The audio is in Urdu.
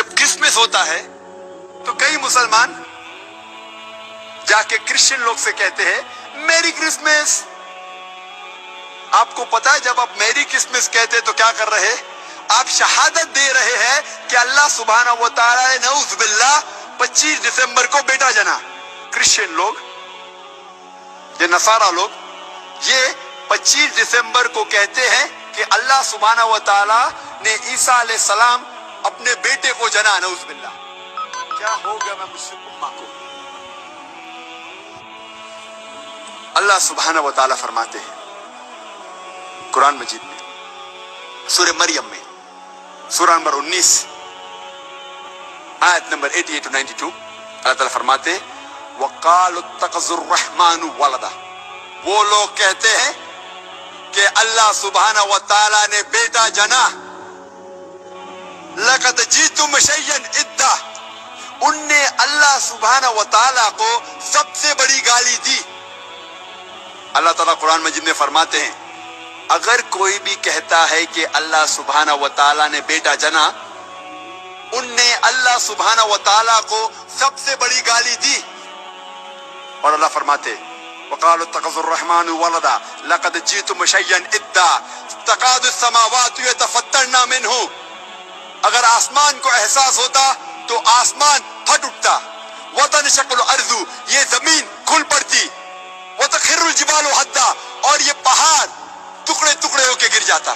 جب کرسمس ہوتا ہے تو کئی مسلمان جا کے کرسچن لوگ سے کہتے ہیں میری کرسمس. آپ کو پتا ہے جب آپ میری کرسمس کہتے تو کیا کر رہے؟ آپ شہادت دے رہے ہیں کہ اللہ سبحانہ و تعالیٰ نے نعوذ باللہ 25 دسمبر کو بیٹا جنا. کرسچن لوگ، یہ نصارہ لوگ، یہ 25 دسمبر کو کہتے ہیں کہ اللہ سبحانہ و تعالیٰ نے عیسیٰ علیہ السلام اپنے بیٹے کو جنا. نعوذ باللہ. کیا ہو گیا میں مسلم امہ کو؟ اللہ سبحانہ و تعالیٰ فرماتے ہیں قرآن مجید میں سورہ مریم میں سورہ نمبر 19 آیت نمبر 88 to 92 اللہ تعالیٰ فرماتے ہیں وَقَالُوا اتَّخَذَ الرَّحْمَنُ وَلَدًا. وہ لوگ کہتے ہیں کہ اللہ سبحانہ و تعالیٰ نے بیٹا جنا. لَقَدْ جِئْتُمْ شَيْئًا إِدًّا. ان نے اللہ سبحانہ و تعالیٰ کو سب سے بڑی گالی دی. اللہ تعالیٰ قرآن مجید میں فرماتے ہیں اگر کوئی بھی کہتا ہے کہ اللہ سبحانہ و تعالیٰ نے بیٹا جنا، ان نے اللہ سبحانہ و تعالیٰ کو سب سے بڑی گالی دی. اور اللہ فرماتے وَقَالُوا اتَّخَذَ الرَّحْمَنُ وَلَدًا لَقَدْ جِئْتُمْ شَيْئًا إِدًّا تَكَادُ السَّمَاوَاتُ يَتَفَطَّرْنَ مِنْهُ. اگر آسمان کو احساس ہوتا تو آسمان پھٹ اٹھتا. وَتَنشَقُّ الْأَرْضُ. یہ زمین کھل پڑتی. وَتَخِرُّ الْجِبَالُ هَدًّا. اور یہ پہاڑ ٹکڑے ٹکڑے ہو کے گر جاتا.